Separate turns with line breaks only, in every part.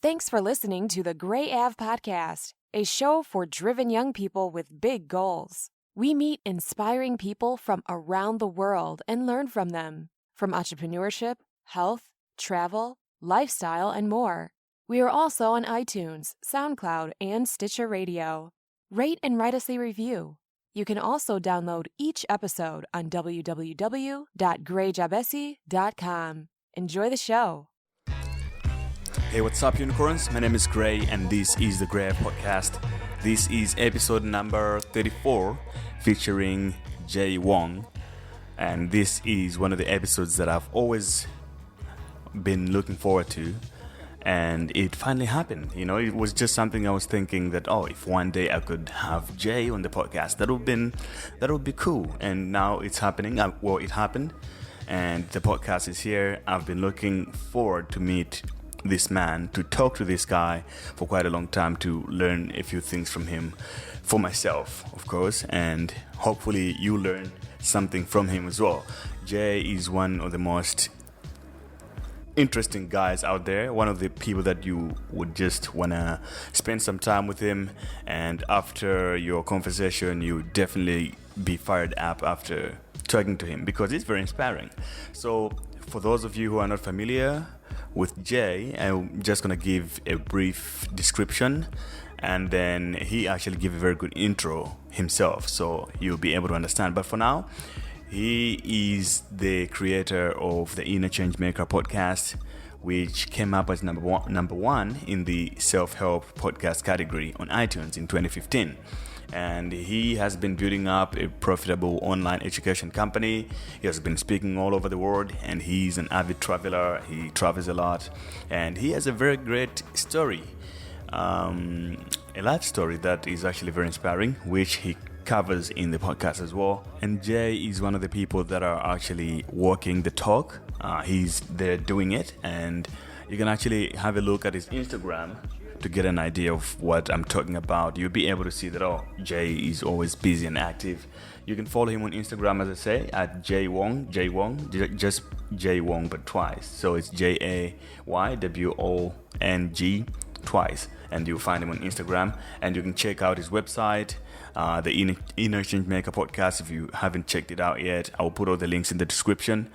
Thanks for listening to the Gray Ave Podcast, a show for driven young people with big goals. We meet inspiring people from around the world and learn from them, from entrepreneurship, health, travel, lifestyle, and more. We are also on iTunes, SoundCloud, and Stitcher Radio. Rate and write us a review. You can also download each episode on www.grayjabesi.com. Enjoy the show.
Hey, what's up, unicorns? My name is Gray, and this is the Gray Podcast. This is episode number 34, featuring Wong. And this is one of the episodes that I've always been looking forward to. And it finally happened. You know, it was just something I was thinking that, if one day I could have Jay on the podcast, that would be cool. And now it's happening. It happened. And the podcast is here. I've been looking forward to meet this man, to talk to this guy for quite a long time, to learn a few things from him for myself, of course, and hopefully you learn something from him as well. Jay is one of the most interesting guys out there, one of the people that you would just want to spend some time with him, and after your conversation you definitely be fired up after talking to him, because it's very inspiring. So for those of you who are not familiar with Jay, I'm just going to give a brief description, and then he actually give a very good intro himself, so you'll be able to understand. But for now, he is the creator of the Inner Change Maker podcast, which came up as number one in the self-help podcast category on iTunes in 2015. And he has been building up a profitable online education company. He has been speaking all over the world, and he's an avid traveler. He travels a lot, and he has a very great story, a life story that is actually very inspiring, which he covers in the podcast as well. And Jay is one of the people that are actually walking the talk. He's there doing it, and you can actually have a look at his Instagram to get an idea of what I'm talking about. You'll be able to see that, Jay is always busy and active. You can follow him on Instagram, as I say, at Wong, just Jay Wong, but twice. So it's JAYWONG twice. And you'll find him on Instagram, and you can check out his website, the Inner Change Maker podcast. If you haven't checked it out yet, I'll put all the links in the description.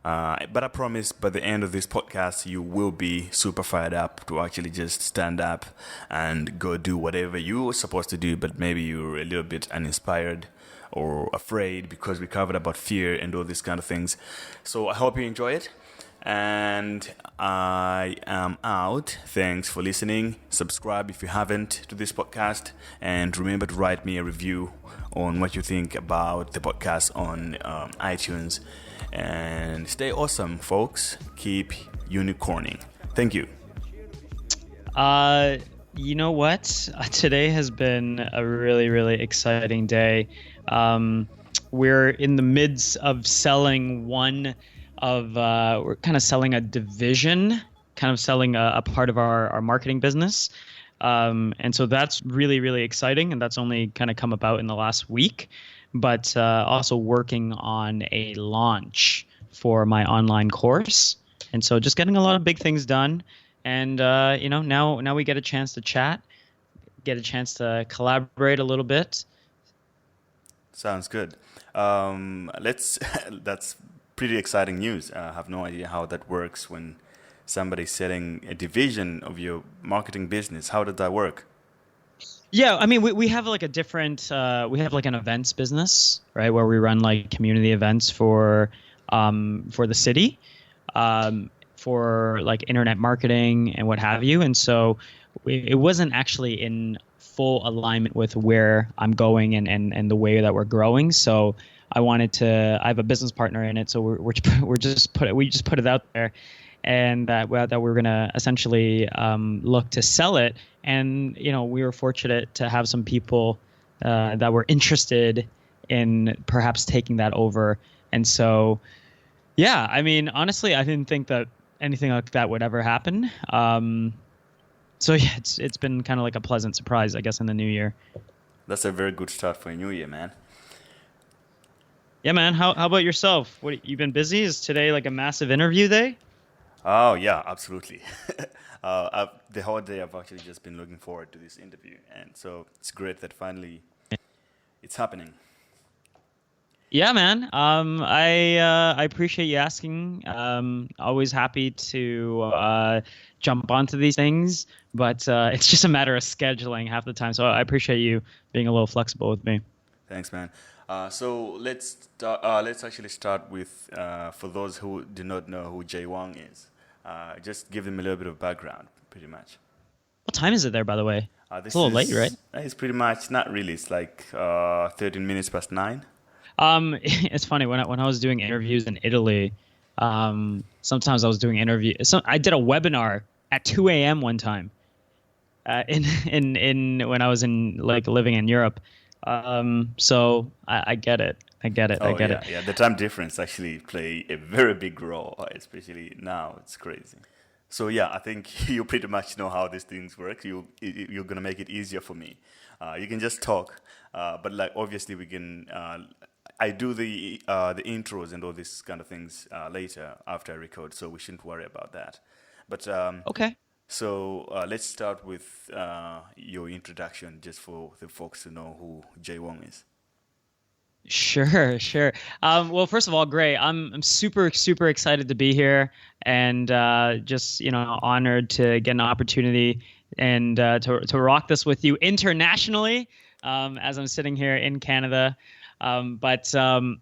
But I promise by the end of this podcast, you will be super fired up to actually just stand up and go do whatever you were supposed to do, but maybe you're a little bit uninspired or afraid, because we covered about fear and all these kind of things. So I hope you enjoy it. And I am out. Thanks for listening. Subscribe if you haven't to this podcast. And remember to write me a review on what you think about the podcast on iTunes. And stay awesome, folks. Keep unicorning. Thank you.
You know what? Today has been a really, really exciting day. We're in the midst of selling we're kind of selling a division, kind of selling a part of our marketing business. And so that's really, really exciting. And that's only kind of come about in the last week. But also working on a launch for my online course. And so just getting a lot of big things done. And, now we get a chance to chat, get a chance to collaborate a little bit.
Sounds good. That's pretty exciting news. I have no idea how that works when somebody's selling a division of your marketing business. How did that work?
Yeah, I mean, we have like a different, we have like an events business, right, where we run like community events for the city, for like internet marketing and what have you. And so it wasn't actually in full alignment with where I'm going and the way that we're growing. So I have a business partner in it. So we just put it out there, and that we're going to essentially look to sell it. And, we were fortunate to have some people that were interested in perhaps taking that over. And so, yeah, I mean, honestly, I didn't think that anything like that would ever happen. So, yeah, it's been kind of like a pleasant surprise, I guess, in the new year.
That's a very good start for a new year, man.
Yeah, man. How about yourself? You been busy? Is today like a massive interview day?
Oh yeah, absolutely. The whole day I've actually just been looking forward to this interview, and so it's great that finally it's happening.
Yeah, man. I appreciate you asking. Always happy to jump onto these things, but it's just a matter of scheduling half the time. So I appreciate you being a little flexible with me.
Thanks, man. Let's actually start with for those who do not know who Jay Wong is. Just give them a little bit of background, pretty much.
What time is it there, by the way? It's a
This
little late, right?
is it's pretty much not really. It's like 13 minutes past 9.
It's funny when I was doing interviews in Italy. Sometimes I was doing I did a webinar at 2 a.m. one time. In when I was in like living in Europe. So I get it. I get it. I
Oh
get
yeah,
it.
yeah. The time difference actually play a very big role, especially now. It's crazy. So yeah, I think you pretty much know how these things work. You're gonna make it easier for me. You can just talk, but like obviously we can. I do the intros and all these kind of things later after I record, so we shouldn't worry about that. But
Okay.
let's start with your introduction, just for the folks to know who Jay Wong is.
Sure, sure. Well, first of all, Gray, I'm super super excited to be here, and just honored to get an opportunity and to rock this with you internationally, as I'm sitting here in Canada. But who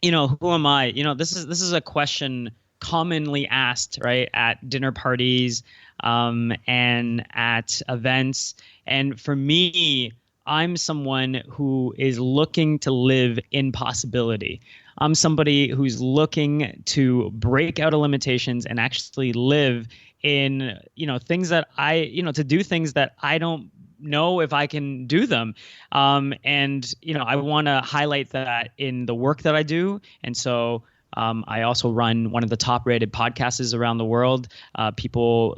am I? This is a question commonly asked, right, at dinner parties, and at events. And for me, I'm someone who is looking to live in possibility. I'm somebody who's looking to break out of limitations and actually live in, things that to do things that I don't know if I can do them. And I want to highlight that in the work that I do. And so I also run one of the top rated podcasts around the world. People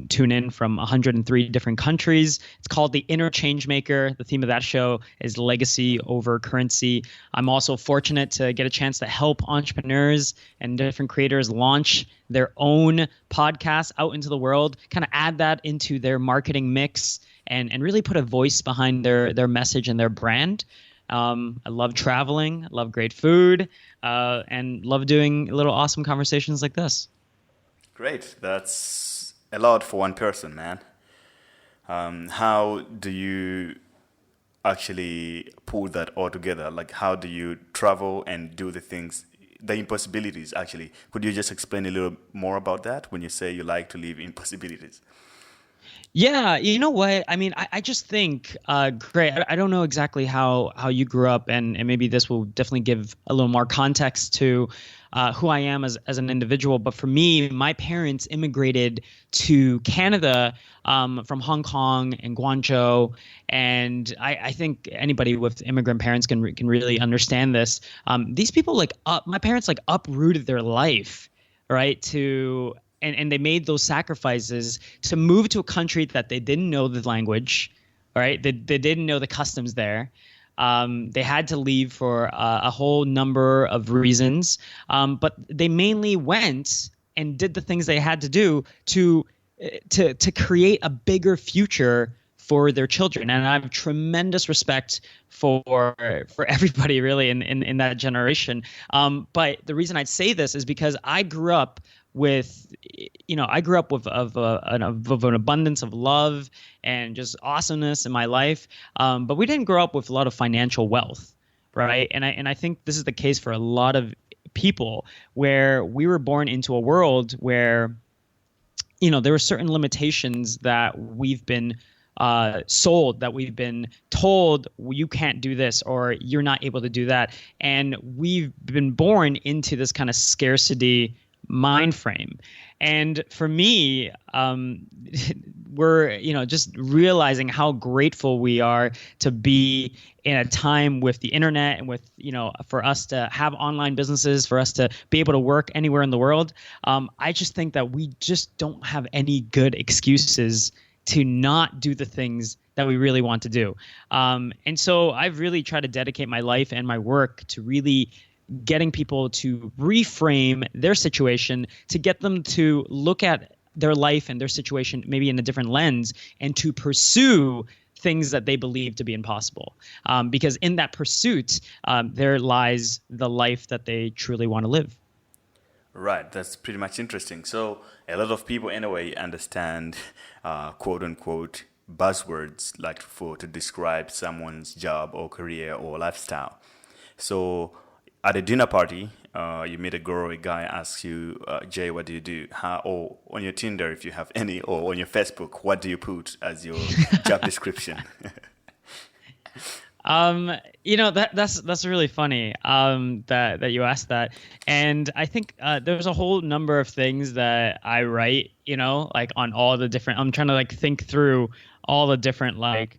tune in from 103 different countries. It's called The Interchange Maker. The theme of that show is legacy over currency. I'm also fortunate to get a chance to help entrepreneurs and different creators launch their own podcasts out into the world, kind of add that into their marketing mix and really put a voice behind their message and their brand. I love traveling, I love great food, and love doing little awesome conversations like this.
Great, that's a lot for one person, man. How do you actually pull that all together? Like, how do you travel and do the things, the impossibilities, actually? Could you just explain a little more about that when you say you like to live impossibilities?
Yeah, you know what? I mean, I just think, Gray, I don't know exactly how you grew up, and maybe this will definitely give a little more context to who I am as an individual. But for me, my parents immigrated to Canada from Hong Kong and Guangzhou, and I think anybody with immigrant parents can really understand this. These people my parents uprooted their life, right, to and they made those sacrifices to move to a country that they didn't know the language, right? They didn't know the customs there. They had to leave for a whole number of reasons, but they mainly went and did the things they had to do to create a bigger future for their children. And I have tremendous respect for everybody really in that generation. But the reason I'd say this is because I grew up with an abundance of love and just awesomeness in my life. But we didn't grow up with a lot of financial wealth, right? And I think this is the case for a lot of people, where we were born into a world where, there were certain limitations that we've been sold, that we've been told you can't do this or you're not able to do that. And we've been born into this kind of scarcity mind frame. And for me, we're just realizing how grateful we are to be in a time with the internet and with for us to have online businesses, for us to be able to work anywhere in the world. I just think that we just don't have any good excuses to not do the things that we really want to do. And so I've really tried to dedicate my life and my work to really getting people to reframe their situation, to get them to look at their life and their situation maybe in a different lens, and to pursue things that they believe to be impossible. Because in that pursuit, there lies the life that they truly want to live.
Right, that's pretty much interesting. So a lot of people anyway understand quote unquote buzzwords like to describe someone's job or career or lifestyle. So at a dinner party, you meet a girl, a guy asks you, Jay, what do you do? Or on your Tinder, if you have any, or on your Facebook, what do you put as your job description?
That's really funny that you asked that. And I think there's a whole number of things that I write, like on all the different, I'm trying to like think through all the different like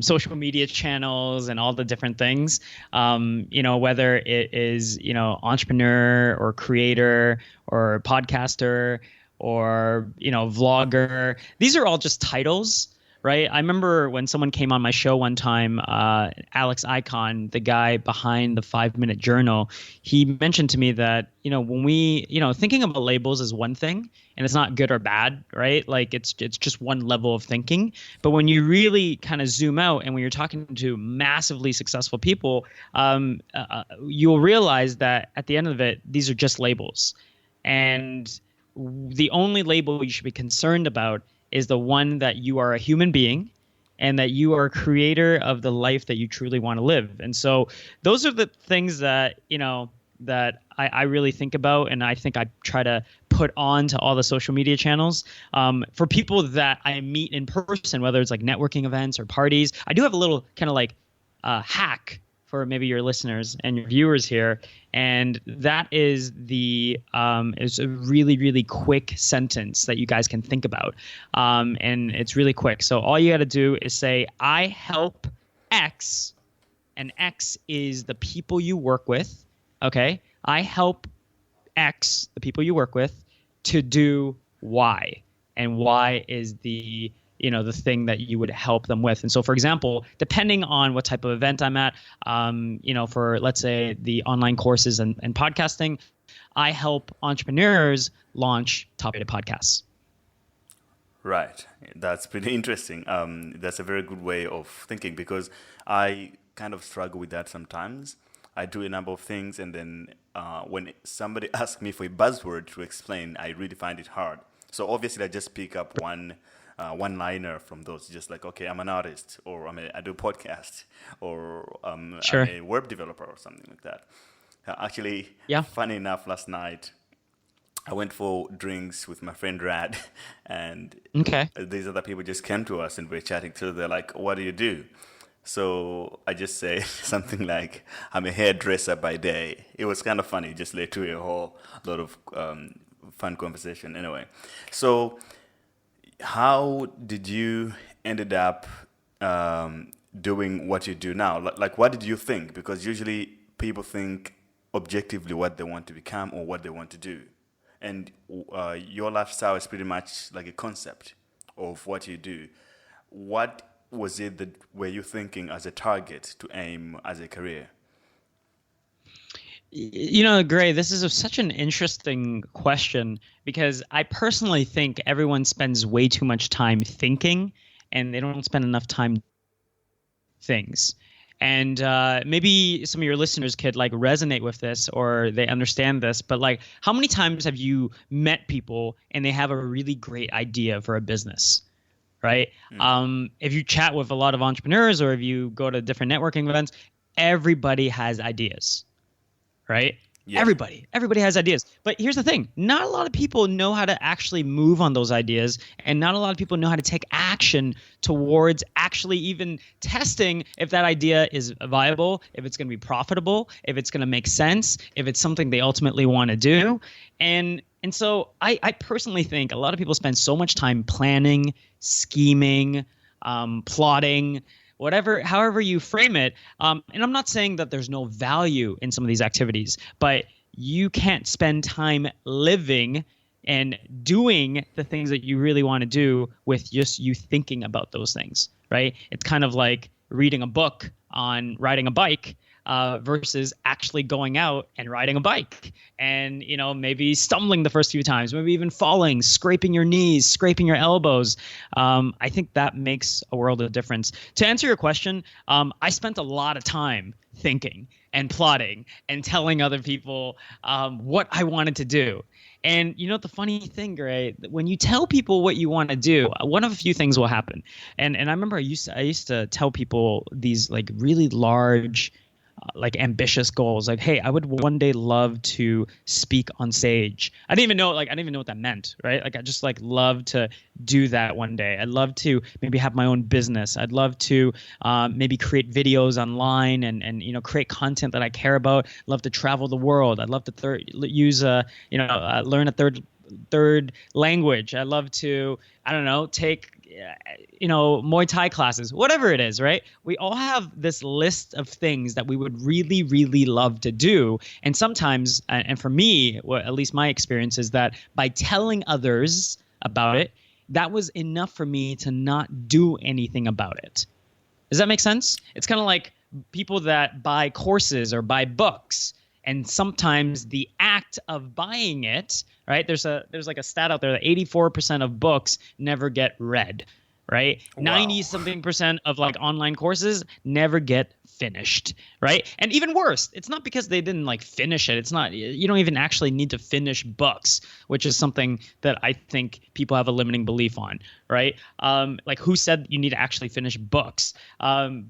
social media channels and all the different things, whether it is, entrepreneur or creator or podcaster or, vlogger. These are all just titles. Right. I remember when someone came on my show one time, Alex Icon, the guy behind the 5-Minute Journal, he mentioned to me that, when we, thinking about labels is one thing and it's not good or bad. Right. Like it's just one level of thinking. But when you really kind of zoom out and when you're talking to massively successful people, you'll realize that at the end of it, these are just labels. And the only label you should be concerned about is the one that you are a human being and that you are a creator of the life that you truly want to live. And so those are the things that, that I really think about, and I think I try to put on to all the social media channels. For people that I meet in person, whether it's like networking events or parties, I do have a little kind of like hack for maybe your listeners and your viewers here. And that is is a really, really quick sentence that you guys can think about. And it's really quick. So all you got to do is say, I help X, and X is the people you work with. Okay. I help X, the people you work with, to do Y. And Y is the thing that you would help them with. And so, for example, depending on what type of event I'm at, for, let's say, the online courses and podcasting, I help entrepreneurs launch top-rated podcasts.
Right. That's pretty interesting. That's a very good way of thinking, because I kind of struggle with that sometimes. I do a number of things, and then when somebody asks me for a buzzword to explain, I really find it hard. So obviously I just pick up one-liner from those, just like, okay, I'm an artist, or I do a podcast, or
Sure.
I'm a web developer or something like that. Actually, funny enough, last night I went for drinks with my friend Rad, and these other people just came to us and we're chatting. So they're like, what do you do? So I just say something like, I'm a hairdresser by day. It was kind of funny. It just led to a whole lot of fun conversation. Anyway, so how did you ended up doing what you do now? Like, what did you think? Because usually people think objectively what they want to become or what they want to do. And your lifestyle is pretty much like a concept of what you do. What was it that were you thinking as a target to aim as a career?
Gray, this is such an interesting question, because I personally think everyone spends way too much time thinking and they don't spend enough time things. And maybe some of your listeners could like resonate with this, or they understand this. But like, how many times have you met people and they have a really great idea for a business? Right. If you chat with a lot of entrepreneurs, or if you go to different networking events, everybody has ideas. Right. Yeah. Everybody has ideas. But here's the thing. Not a lot of people know how to actually move on those ideas. And not a lot of people know how to take action towards actually even testing if that idea is viable, if it's going to be profitable, if it's going to make sense, if it's something they ultimately want to do. And so I personally think a lot of people spend so much time planning, scheming, plotting, however you frame it. And I'm not saying that there's no value in some of these activities, but you can't spend time living and doing the things that you really want to do with just you thinking about those things, right? It's kind of like reading a book on riding a bike. versus actually going out and riding a bike and, maybe stumbling the first few times, maybe even falling, scraping your knees, scraping your elbows. I think that makes a world of difference. To answer your question, I spent a lot of time thinking and plotting and telling other people what I wanted to do. And the funny thing, Gray, when you tell people what you want to do, one of a few things will happen. And I remember I used to tell people these like really large, like ambitious goals, like, hey, I would one day love to speak on stage. I didn't even know what that meant, right? Like I just love to do that one day. I'd love to maybe have my own business. I'd love to maybe create videos online and create content that I care about. Love to travel the world. I'd love to learn a third language. I'd love to, take Muay Thai classes, whatever it is, right? We all have this list of things that we would really, really love to do. And sometimes, and for me, at least my experience is that by telling others about it, that was enough for me to not do anything about it. Does that make sense? It's kind of like people that buy courses or buy books. And sometimes the act of buying it, right? There's like a stat out there that 84% of books never get read, right?
Wow.
90-something% of like online courses never get finished, right? And even worse, it's not because they didn't finish it. It's not, you don't even actually need to finish books, which is something that I think people have a limiting belief on, right? Who said you need to actually finish books?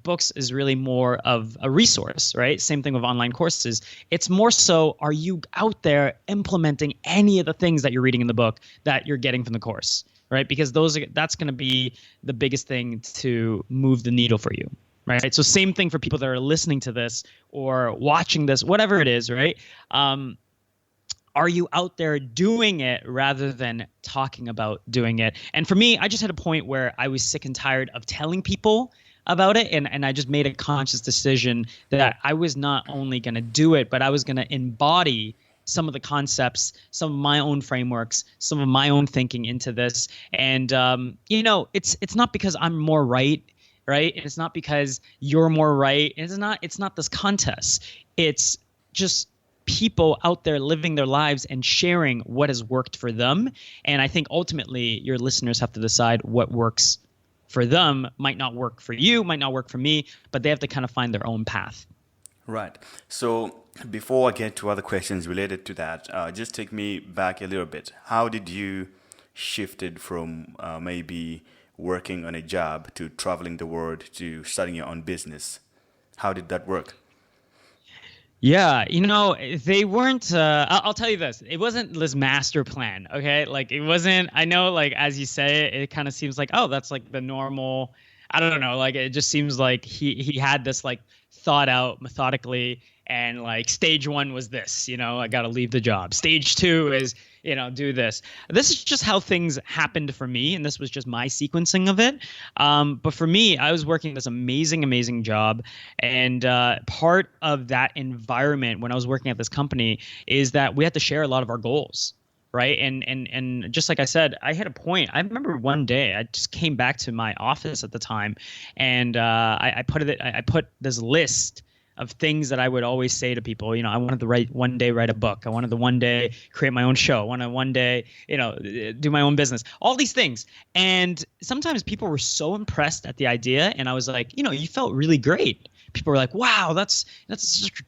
Books is really more of a resource, right? Same thing with online courses. It's more so, are you out there implementing any of the things that you're reading in the book that you're getting from the course, right? Because that's going to be the biggest thing to move the needle for you. Right. So same thing for people that are listening to this or watching this, whatever it is. Right. Are you out there doing it rather than talking about doing it? And for me, I just had a point where I was sick and tired of telling people about it. And I just made a conscious decision that I was not only going to do it, but I was going to embody some of the concepts, some of my own frameworks, some of my own thinking into this. And, it's not because I'm more right. Right. And it's not because you're more right. It's not this contest. It's just people out there living their lives and sharing what has worked for them. And I think ultimately your listeners have to decide what works for them. Might not work for you, might not work for me, but they have to kind of find their own path.
Right. So before I get to other questions related to that, just take me back a little bit. How did you shifted from maybe working on a job to traveling the world to starting your own business? How did that work?
Yeah, they weren't, I'll tell you this, it wasn't this master plan, okay? It wasn't, I know, as you say it, it kind of seems like, oh, that's the normal, I don't know, it just seems like he had this thought out methodically, and stage one was this, I got to leave the job. Stage two is, do this. This is just how things happened for me, and this was just my sequencing of it. But for me, I was working this amazing job, and part of that environment when I was working at this company is that we had to share a lot of our goals. Right. And just like I said, I had a point. I remember one day I just came back to my office at the time, and I put this list of things that I would always say to people. I wanted to one day write a book. I wanted to one day create my own show. I wanted to one day, do my own business. All these things. And sometimes people were so impressed at the idea, and I was like, you felt really great. People were like, wow, that's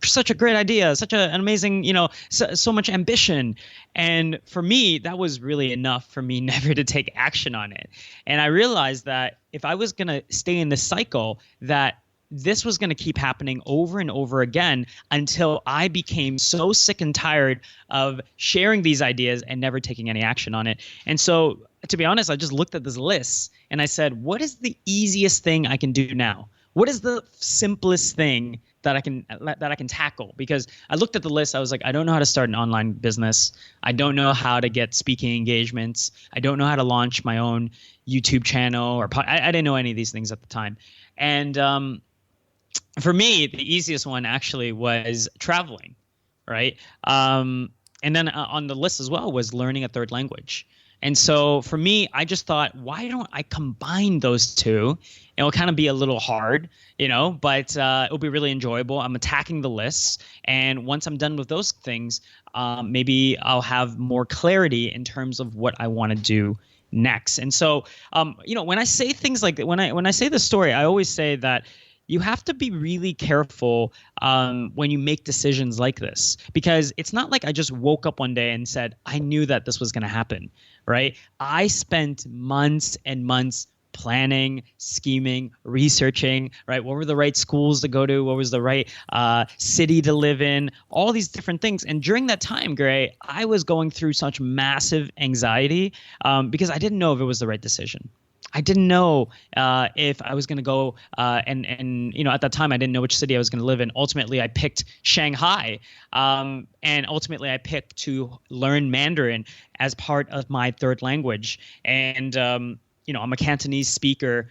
such a great idea, such an amazing, so much ambition. And for me, that was really enough for me never to take action on it. And I realized that if I was going to stay in this cycle, that this was going to keep happening over and over again until I became so sick and tired of sharing these ideas and never taking any action on it. And so, to be honest, I just looked at this list and I said, what is the easiest thing I can do now? What is the simplest thing that I can tackle? Because I looked at the list, I was like, I don't know how to start an online business. I don't know how to get speaking engagements. I don't know how to launch my own YouTube channel I didn't know any of these things at the time. And for me, the easiest one actually was traveling, right? And then on the list as well was learning a third language. And so for me, I just thought, why don't I combine those two? It'll kind of be a little hard, but it'll be really enjoyable. I'm attacking the lists. And once I'm done with those things, maybe I'll have more clarity in terms of what I want to do next. And so, when I say things like that, when I say this story, I always say that you have to be really careful when you make decisions like this, because it's not like I just woke up one day and said, I knew that this was going to happen, right? I spent months and months planning, scheming, researching, right? What were the right schools to go to? What was the right city to live in? All these different things. And during that time, Gray, I was going through such massive anxiety because I didn't know if it was the right decision. I didn't know if I was going to go and at that time I didn't know which city I was going to live in. Ultimately, I picked Shanghai, and ultimately I picked to learn Mandarin as part of my third language. And I'm a Cantonese speaker.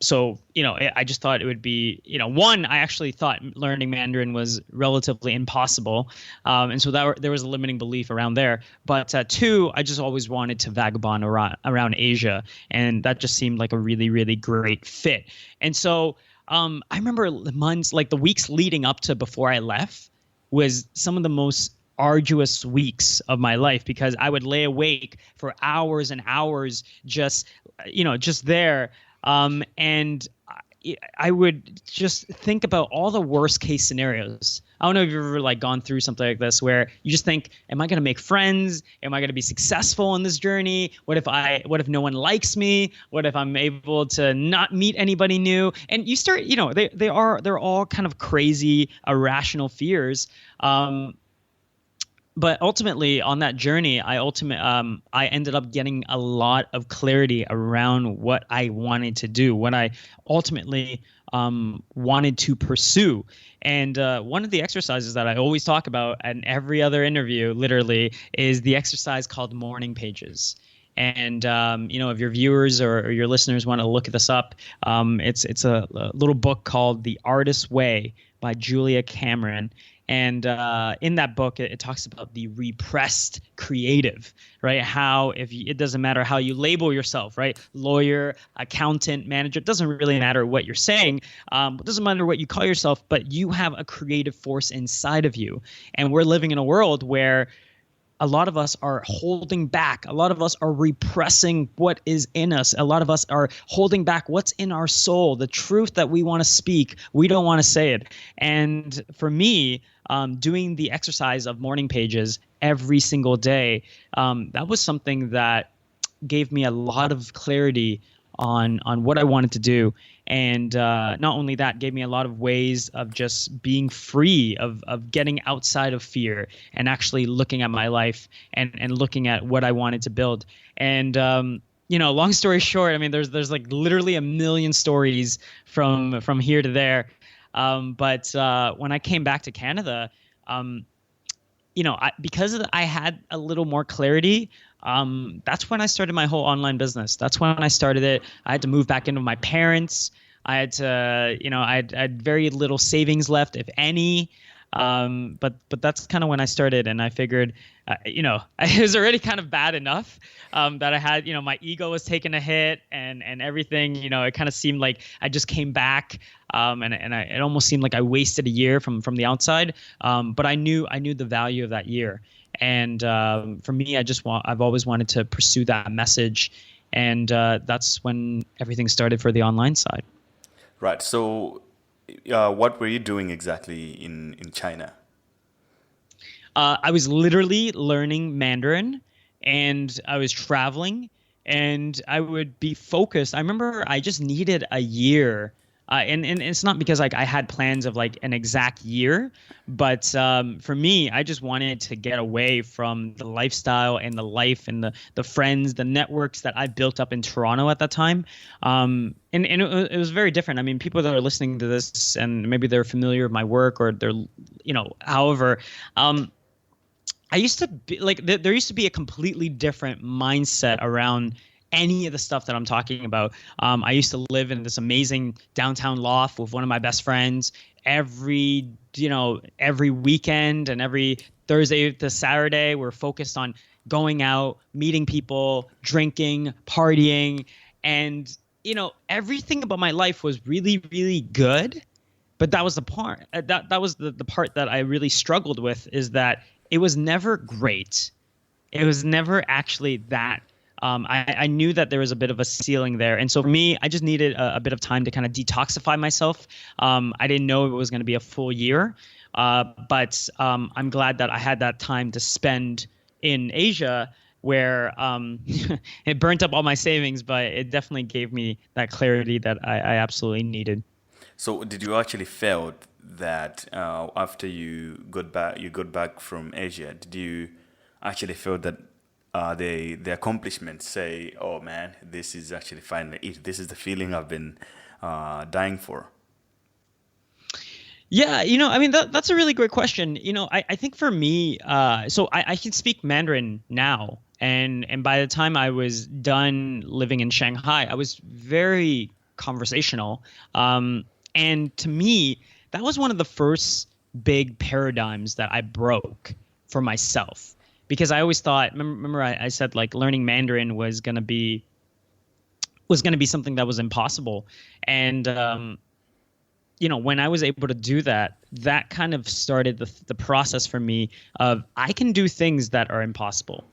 So, I just thought it would be, one, I actually thought learning Mandarin was relatively impossible. And so there was a limiting belief around there. But two, I just always wanted to vagabond around Asia. And that just seemed like a really, really great fit. And so I remember the months, like the weeks leading up to before I left was some of the most arduous weeks of my life, because I would lay awake for hours and hours just there. And I would just think about all the worst case scenarios. I don't know if you've ever gone through something like this where you just think, am I going to make friends? Am I going to be successful in this journey? What if no one likes me? What if I'm able to not meet anybody new? And you start, they're all kind of crazy, irrational fears. But ultimately, on that journey, I ended up getting a lot of clarity around what I wanted to do, what I ultimately wanted to pursue. And one of the exercises that I always talk about in every other interview, literally, is the exercise called morning pages. And if your viewers or your listeners want to look this up, it's a little book called The Artist's Way by Julia Cameron. And in that book, it talks about the repressed creative, right? How it doesn't matter how you label yourself, right? Lawyer, accountant, manager, it doesn't really matter what you're saying. It doesn't matter what you call yourself, but you have a creative force inside of you. And we're living in a world where a lot of us are holding back. A lot of us are repressing what is in us. A lot of us are holding back what's in our soul, the truth that we want to speak. We don't want to say it. And for me, doing the exercise of morning pages every single day, that was something that gave me a lot of clarity on what I wanted to do. And not only that, gave me a lot of ways of just being free of getting outside of fear and actually looking at my life and looking at what I wanted to build. And long story short, I mean, there's like literally a million stories from here to there. But when I came back to Canada, because I had a little more clarity, that's when I started my whole online business. That's when I started it. I had to move back in with my parents. I had to, I had very little savings left, if any. But that's kind of when I started, and I figured, it was already kind of bad enough that I had, my ego was taking a hit and everything. It kind of seemed like I just came back, it almost seemed like I wasted a year from the outside. But I knew the value of that year, and for me, I've always wanted to pursue that message, and that's when everything started for the online side.
Right. So, what were you doing exactly in China?
I was literally learning Mandarin, and I was traveling, and I would be focused. I remember I just needed a year. And it's not because I had plans of an exact year, but for me, I just wanted to get away from the lifestyle and the life and the friends, the networks that I built up in Toronto at that time. And it was very different. I mean, people that are listening to this and maybe they're familiar with my work or they're, however, I used to be there used to be a completely different mindset around any of the stuff that I'm talking about. I used to live in this amazing downtown loft with one of my best friends. Every weekend and every Thursday to Saturday, we're focused on going out, meeting people, drinking, partying, and everything about my life was really, really good. But that was the part that was the part that I really struggled with, is that it was never great. It was never actually that. I knew that there was a bit of a ceiling there. And so for me, I just needed a bit of time to kind of detoxify myself. I didn't know it was going to be a full year, but I'm glad that I had that time to spend in Asia, where it burnt up all my savings, but it definitely gave me that clarity that I absolutely needed.
So did you actually felt that after you got back from Asia, did you actually feel that the accomplishments say, oh man, this is actually finally it. This is the feeling I've been dying for.
Yeah, that's a really great question. I think for me, so I can speak Mandarin now, and by the time I was done living in Shanghai, I was very conversational. And to me, that was one of the first big paradigms that I broke for myself. Because I always thought, remember I said like learning Mandarin was gonna be something that was impossible, and when I was able to do that, that kind of started the process for me of I can do things that are impossible.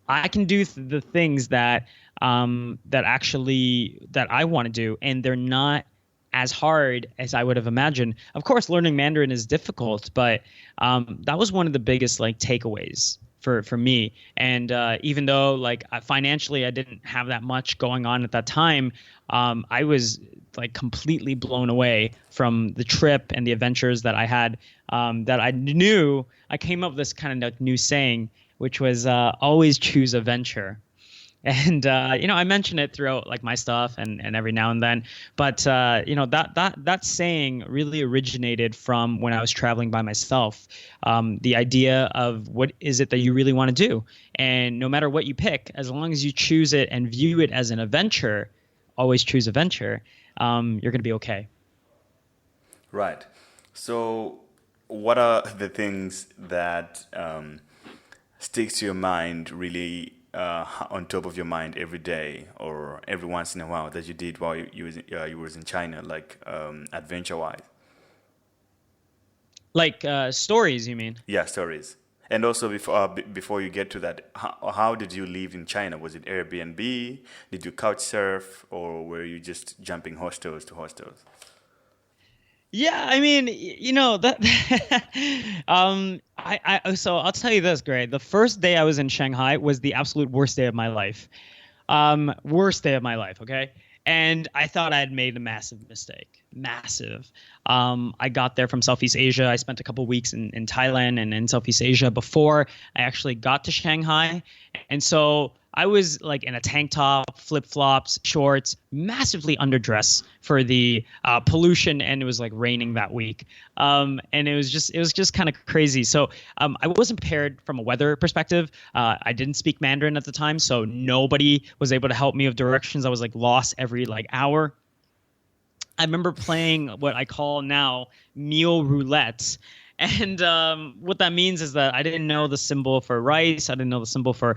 I can do the things that that I want to do, and they're not as hard as I would have imagined. Of course, learning Mandarin is difficult, but that was one of the biggest takeaways for me. And even though financially I didn't have that much going on at that time, I was completely blown away from the trip and the adventures that I had. That I knew I came up with this kind of new saying, which was always choose a venture. And I mention it throughout my stuff and every now and then, but that saying really originated from when I was traveling by myself. The idea of what is it that you really want to do, and no matter what you pick, as long as you choose it and view it as an adventure, always choose a venture. You're going to be okay.
Right. So, what are the things that sticks to your mind really? On top of your mind every day or every once in a while that you did while you was in China, adventure-wise?
Stories, you mean?
Yeah, stories. And also before you get to that, how did you live in China? Was it Airbnb? Did you couch surf, or were you just jumping hostels to hostels?
Yeah, I mean, that. So I'll tell you this, Gray. The first day I was in Shanghai was the absolute worst day of my life. Worst day of my life. Okay, and I thought I had made a massive mistake. Massive. I got there from Southeast Asia. I spent a couple weeks in Thailand and in Southeast Asia before I actually got to Shanghai, and so I was in a tank top, flip-flops, shorts, massively underdressed for the pollution, and it was raining that week. And it was just kind of crazy. So I wasn't prepared from a weather perspective. I didn't speak Mandarin at the time, so nobody was able to help me with directions. I was lost every hour. I remember playing what I call now meal roulette. And what that means is that I didn't know the symbol for rice. I didn't know the symbol for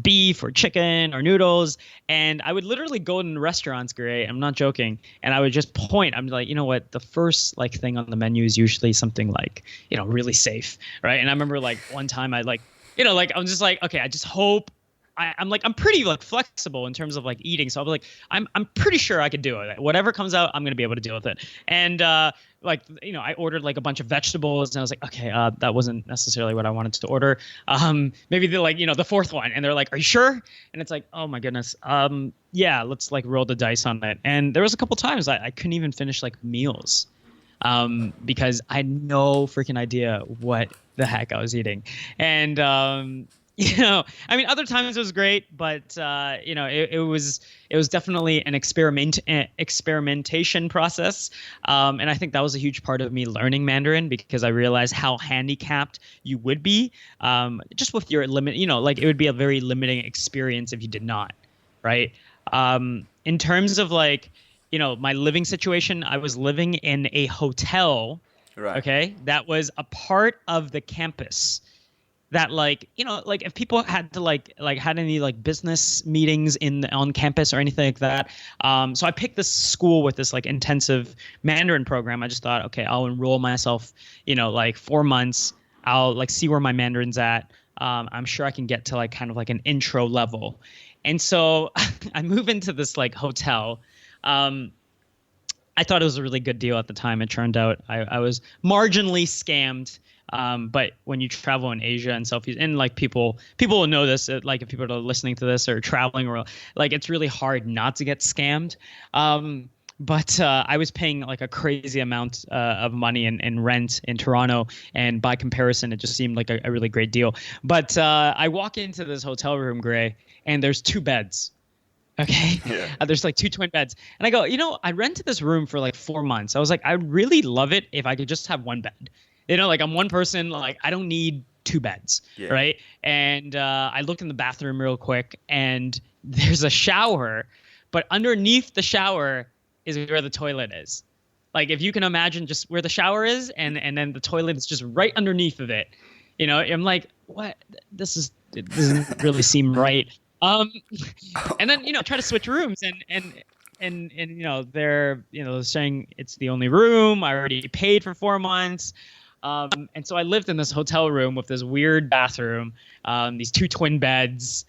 beef or chicken or noodles. And I would literally go in restaurants, Gray, I'm not joking, and I would just point. I'm like, you know what? The first thing on the menu is usually something really safe, right? And I remember one time I I'm just okay, I just hope. I'm pretty flexible in terms of eating, so I'll be I'm pretty sure I could do it. Whatever comes out, I'm gonna be able to deal with it. And I ordered a bunch of vegetables, and I was okay, that wasn't necessarily what I wanted to order. Maybe the fourth one, and they're are you sure? And it's oh my goodness, yeah, let's roll the dice on it. And there was a couple times I couldn't even finish meals, because I had no freaking idea what the heck I was eating. And other times it was great, but it was definitely an experimentation process, and I think that was a huge part of me learning Mandarin, because I realized how handicapped you would be just with your limit. It would be a very limiting experience if you did not. right? In terms of like, my living situation, I was living in a hotel,
Right.
okay, that was a part of the campus. That like, like if people had to like had any like business meetings on campus or anything like that. So I picked this school with this like intensive Mandarin program. I just thought, okay, I'll enroll myself, like 4 months. I'll like see where my Mandarin's at. I'm sure I can get to like kind of like an intro level. And so I move into this like hotel. I thought it was a really good deal at the time. It turned out I was marginally scammed. But when you travel in Asia and Southeast, and like people will know this, like if people are listening to this or traveling, or like it's really hard not to get scammed. But I was paying like a crazy amount of money in rent in Toronto, and by comparison, it just seemed like a really great deal. But I walk into this hotel room, Gray, and there's 2 beds. Okay.
Yeah.
There's like 2 twin beds. And I go, I rented this room for like 4 months. I was like, I'd really love it if I could just have 1 bed. Like I'm one person, like I don't need 2 beds. Yeah. Right. And I looked in the bathroom real quick, and there's a shower, but underneath the shower is where the toilet is. Like if you can imagine just where the shower is, and then the toilet is just right underneath of it. I'm like, what? It doesn't really seem right. And then try to switch rooms, and they're saying it's the only room. I already paid for 4 months, and so I lived in this hotel room with this weird bathroom, these 2 twin beds,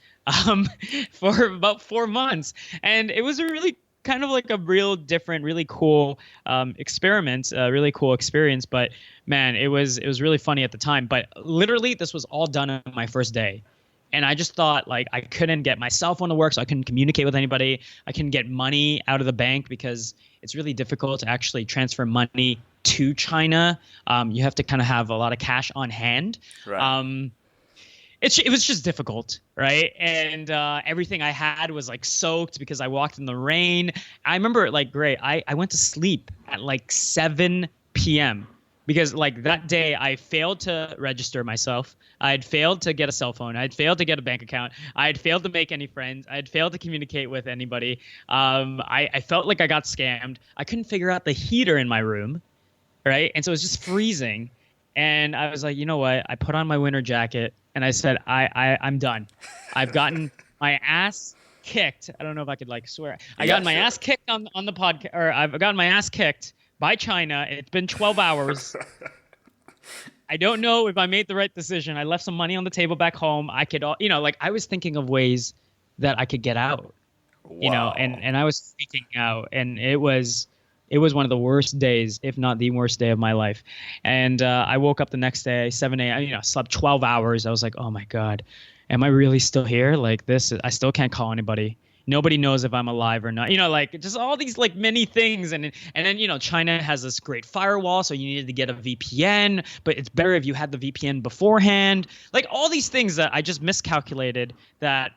for about 4 months, and it was a really kind of like a real different, really cool experiment, a really cool experience. But man, it was really funny at the time. But literally, this was all done on my first day. And I just thought, like, I couldn't get my cell phone to work, so I couldn't communicate with anybody. I couldn't get money out of the bank because it's really difficult to actually transfer money to China. You have to kind of have a lot of cash on hand. Right. It was just difficult, right? And everything I had was, like, soaked because I walked in the rain. I remember, like, great, I went to sleep at, like, 7 p.m., because like that day I failed to register myself. I had failed to get a cell phone. I had failed to get a bank account. I had failed to make any friends. I had failed to communicate with anybody. I felt like I got scammed. I couldn't figure out the heater in my room, right? And so it was just freezing. And I was like, you know what? I put on my winter jacket and I said, I'm done. I've gotten my ass kicked. I don't know if I could like swear. I got my ass kicked on the podcast, or I've gotten my ass kicked by China. It's been 12 hours. I don't know if I made the right decision. I left some money on the table back home. I could, like I was thinking of ways that I could get out,
Wow.
And I was freaking out, and it was one of the worst days, if not the worst day of my life. And I woke up the next day, 7 a.m., slept 12 hours. I was like, oh my God, am I really still here? Like this, I still can't call anybody. Nobody knows if I'm alive or not. Like just all these like many things. And then, China has this great firewall. So you needed to get a VPN, but it's better if you had the VPN beforehand. Like all these things that I just miscalculated that,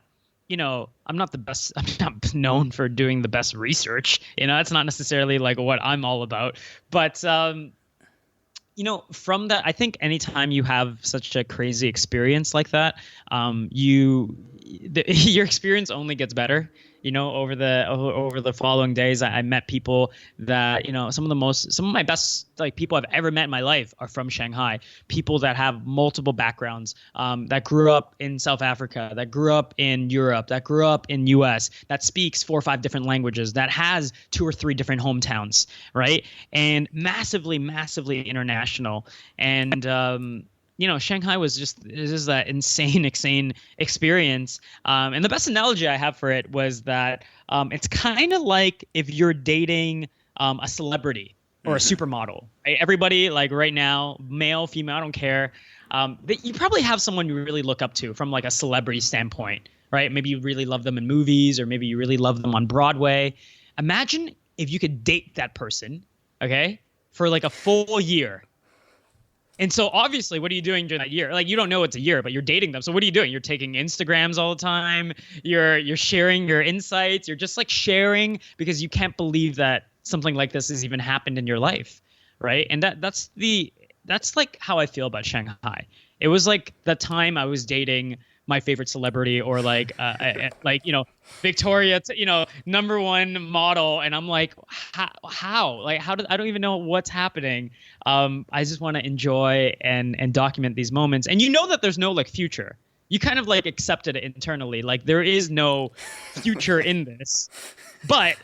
I'm not the best. I'm not known for doing the best research. It's not necessarily like what I'm all about. But, from that, I think anytime you have such a crazy experience like that, your experience only gets better. Over the following days, I met people that, some of my best like people I've ever met in my life are from Shanghai. People that have multiple backgrounds, that grew up in South Africa, that grew up in Europe, that grew up in US, that speaks 4 or 5 different languages, that has 2 or 3 different hometowns, right? And massively, massively international. And Shanghai was just that insane experience. And the best analogy I have for it was that it's kind of like if you're dating a celebrity or a supermodel. Right? Everybody, like right now, male, female, I don't care. You probably have someone you really look up to from like a celebrity standpoint, right? Maybe you really love them in movies, or maybe you really love them on Broadway. Imagine if you could date that person, okay, for like a full year. And so obviously, what are you doing during that year? Like, you don't know it's a year, but you're dating them. So what are you doing? You're taking Instagrams all the time. You're sharing your insights. You're just like sharing because you can't believe that something like this has even happened in your life, right? And that's like how I feel about Shanghai. It was like the time I was dating my favorite celebrity or like Victoria, #1 model, and I'm like, how like how do I don't even know what's happening. I just want to enjoy and document these moments, and that there's no like future. You kind of like accepted it internally, like there is no future in this, but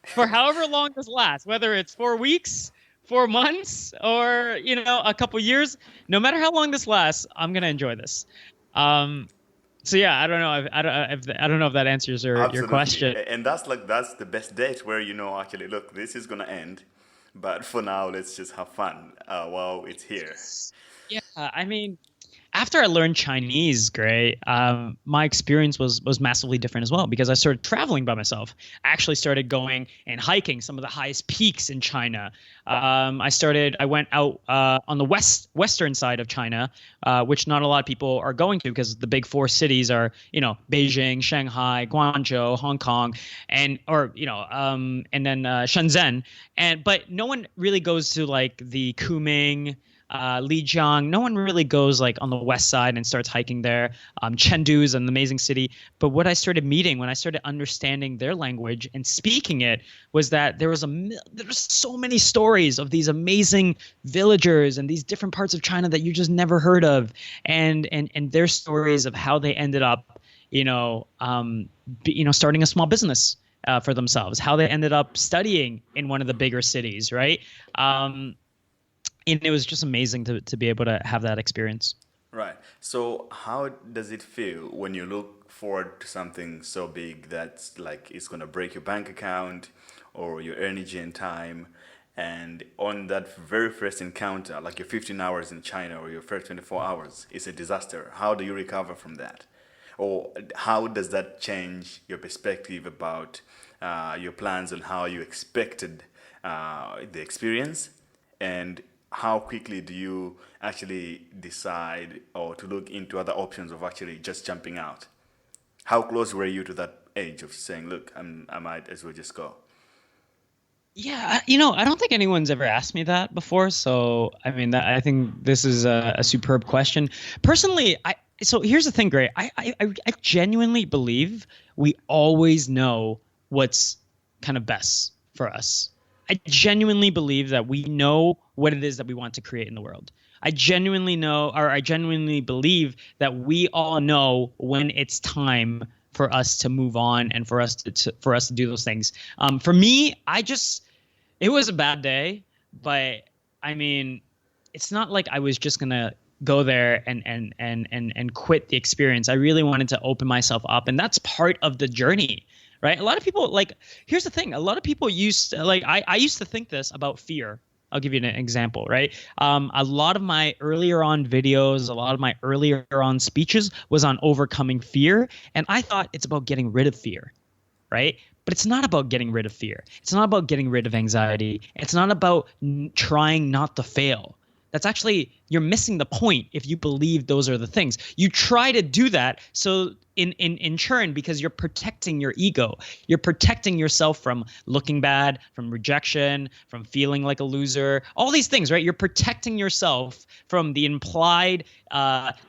for however long this lasts, whether it's 4 weeks, 4 months, or a couple years, no matter how long this lasts, I'm gonna enjoy this. So yeah, I don't know. I don't know if that answers your question.
And that's the best date where actually look, this is gonna end, but for now let's just have fun while it's here.
Yeah, I mean, after I learned Chinese, Gray, my experience was massively different as well because I started traveling by myself. I actually started going and hiking some of the highest peaks in China. I went out on the western side of China, which not a lot of people are going to because the big 4 cities are, Beijing, Shanghai, Guangzhou, Hong Kong, and then Shenzhen. But no one really goes to like the Kunming, Lijiang. No one really goes like on the west side and starts hiking there. Chengdu is an amazing city. But what I started meeting when I started understanding their language and speaking it was that there was so many stories of these amazing villagers and these different parts of China that you just never heard of, and their stories of how they ended up, starting a small business for themselves, how they ended up studying in one of the bigger cities, right? And it was just amazing to be able to have that experience.
Right. So how does it feel when you look forward to something so big that's like it's going to break your bank account or your energy and time, and on that very first encounter, like your 15 hours in China or your first 24 hours, is a disaster? How do you recover from that? Or how does that change your perspective about your plans and how you expected the experience? And how quickly do you actually decide or to look into other options of actually just jumping out? How close were you to that age of saying, look, I might as well just go?
Yeah, I don't think anyone's ever asked me that before. So, I mean, I think this is a superb question. Personally, so here's the thing, Gray. I genuinely believe we always know what's kind of best for us. I genuinely believe that we know what it is that we want to create in the world. I genuinely believe that we all know when it's time for us to move on and for us to do those things. For me, it was a bad day, but I mean, it's not like I was just gonna go there and quit the experience. I really wanted to open myself up, and that's part of the journey. Right. A lot of people here's the thing. A lot of people used to, I used to think this about fear. I'll give you an example. Right. A lot of my earlier on videos, a lot of my earlier on speeches was on overcoming fear. And I thought it's about getting rid of fear. Right. But it's not about getting rid of fear. It's not about getting rid of anxiety. It's not about trying not to fail. That's actually, you're missing the point if you believe those are the things. You try to do that so in turn, because you're protecting your ego. You're protecting yourself from looking bad, from rejection, from feeling like a loser, all these things, right? You're protecting yourself from the implied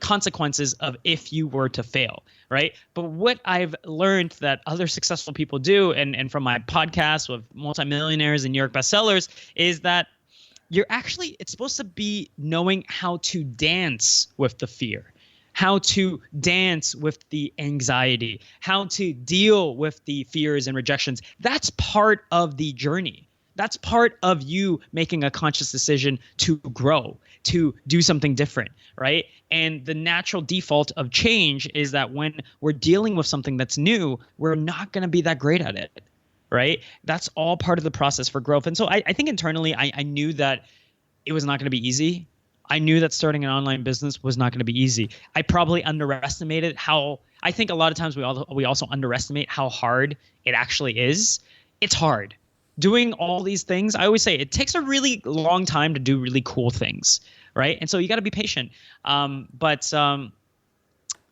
consequences of if you were to fail, right? But what I've learned that other successful people do, and from my podcast with multimillionaires and New York bestsellers, is that it's supposed to be knowing how to dance with the fear, how to dance with the anxiety, how to deal with the fears and rejections. That's part of the journey. That's part of you making a conscious decision to grow, to do something different, right? And the natural default of change is that when we're dealing with something that's new, we're not going to be that great at it. Right? That's all part of the process for growth. And so I think internally, I knew that it was not going to be easy. I knew that starting an online business was not going to be easy. I probably underestimated I think a lot of times we also underestimate how hard it actually is. It's hard. Doing all these things, I always say it takes a really long time to do really cool things, right? And so you got to be patient. But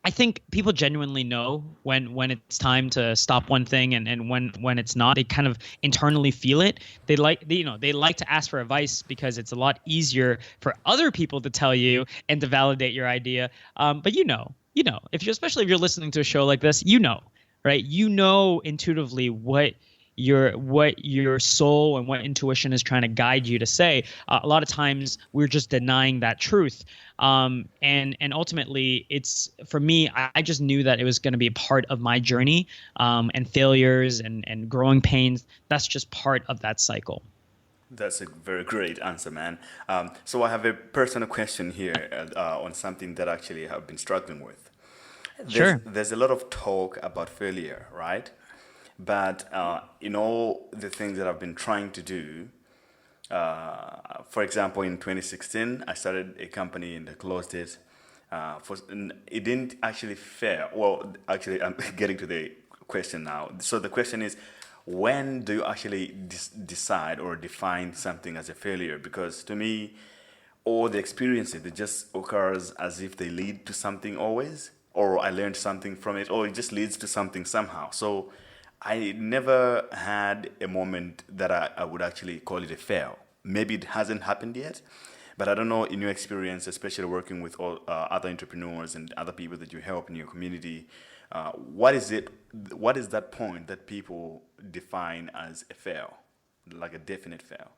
I think people genuinely know when it's time to stop one thing and when it's not. They kind of internally feel it. They like to ask for advice because it's a lot easier for other people to tell you and to validate your idea. But if you're especially if you're listening to a show like this, right? Intuitively what your soul and what intuition is trying to guide you to say. A lot of times we're just denying that truth. And ultimately it's for me, I just knew that it was going to be a part of my journey, and failures and growing pains. That's just part of that cycle.
That's a very great answer, man. So I have a personal question here on something that actually I've been struggling with.
Sure.
There's a lot of talk about failure, right? But in all the things that I've been trying to do, for example, in 2016, I started a company and I closed it. And it didn't actually fail. Well, actually, I'm getting to the question now. So the question is, when do you actually decide or define something as a failure? Because to me, all the experiences, it just occurs as if they lead to something always, or I learned something from it, or it just leads to something somehow. So I never had a moment that I would actually call it a fail. Maybe it hasn't happened yet, but I don't know in your experience, especially working with all other entrepreneurs and other people that you help in your community, what is it? What is that point that people define as a fail, like a definite fail?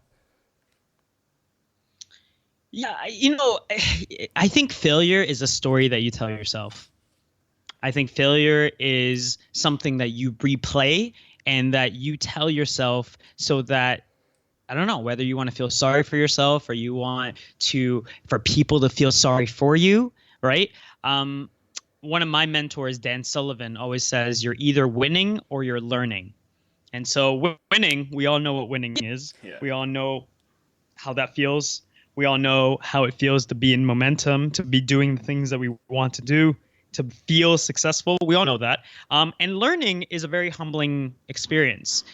Yeah, I think failure is a story that you tell yourself. I think failure is something that you replay and that you tell yourself so that I don't know whether you want to feel sorry for yourself or you want for people to feel sorry for you, right? One of my mentors, Dan Sullivan, always says you're either winning or you're learning. And so winning, we all know what winning is.
Yeah.
We all know how that feels. We all know how it feels to be in momentum, to be doing the things that we want to do, to feel successful. We all know that. And learning is a very humbling experience.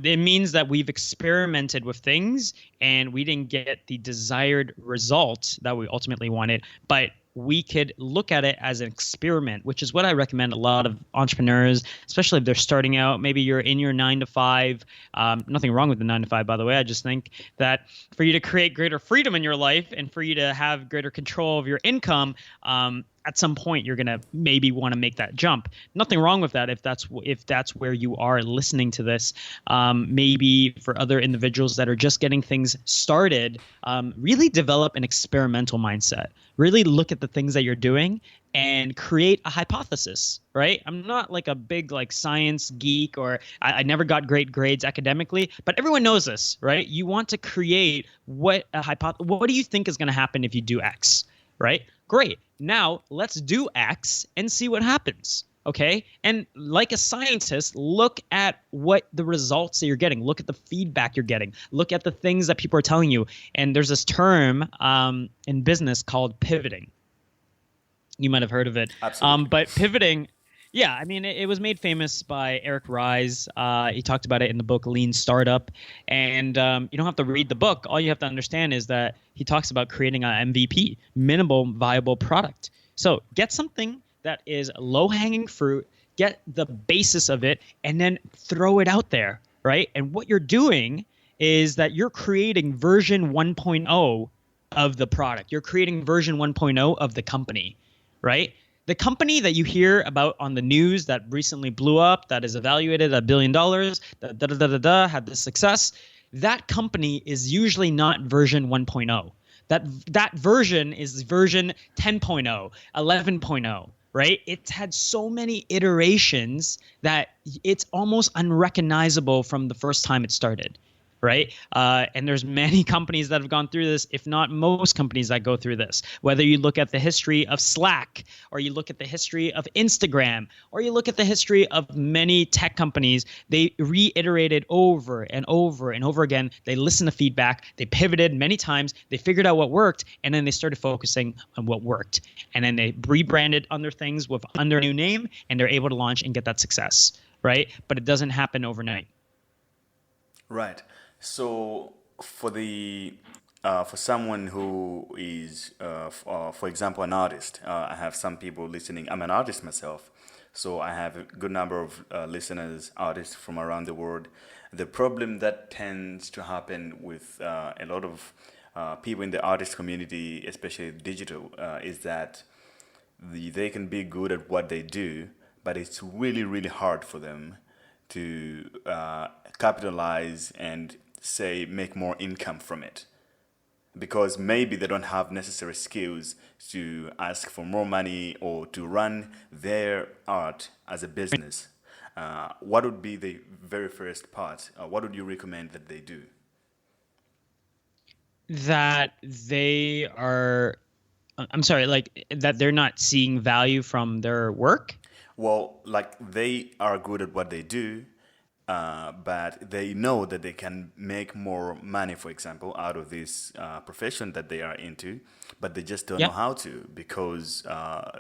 It means that we've experimented with things and we didn't get the desired result that we ultimately wanted, but we could look at it as an experiment, which is what I recommend a lot of entrepreneurs, especially if they're starting out. Maybe you're in your 9 to 5. Nothing wrong with the 9 to 5, by the way. I just think that for you to create greater freedom in your life and for you to have greater control of your income, at some point you're gonna maybe want to make that jump. Nothing wrong with that if that's where you are listening to this. Maybe for other individuals that are just getting things started, really develop an experimental mindset. Really look at the things that you're doing and create a hypothesis, right? I'm not like a big like science geek or I never got great grades academically, but everyone knows this, right? You want to create what do you think is going to happen if you do X, right? Great. Now let's do X and see what happens. Okay. And like a scientist, look at what the results that you're getting. Look at the feedback you're getting. Look at the things that people are telling you. And there's this term in business called pivoting. You might have heard of it.
Absolutely.
But pivoting, yeah, I mean, it was made famous by Eric Ries. He talked about it in the book Lean Startup. And you don't have to read the book. All you have to understand is that he talks about creating an MVP, minimal viable product. So get something that is low-hanging fruit, get the basis of it, and then throw it out there, right? And what you're doing is that you're creating version 1.0 of the product. You're creating version 1.0 of the company, right? The company that you hear about on the news that recently blew up, that is evaluated at $1 billion, had this success, that company is usually not version 1.0. That version is version 10.0, 11.0. Right? It's had so many iterations that it's almost unrecognizable from the first time it started. Right? And there's many companies that have gone through this, if not most companies that go through this. Whether you look at the history of Slack, or you look at the history of Instagram, or you look at the history of many tech companies, they reiterated over and over and over again. They listened to feedback. They pivoted many times. They figured out what worked, and then they started focusing on what worked. And then they rebranded under things under a new name, and they're able to launch and get that success. Right? But it doesn't happen overnight.
Right. So for someone who is, for example, an artist, I have some people listening. I'm an artist myself, so I have a good number of listeners, artists from around the world. The problem that tends to happen with a lot of people in the artist community, especially digital, is that they can be good at what they do, but it's really, really hard for them to capitalize and say make more income from it, because maybe they don't have necessary skills to ask for more money or to run their art as a business. What would be the very first part? What would you recommend that they do?
That they are, I'm sorry, like that they're not seeing value from their work.
Well, like they are good at what they do, but they know that they can make more money, for example, out of this profession that they are into, but they just don't know
Yeah.
how to because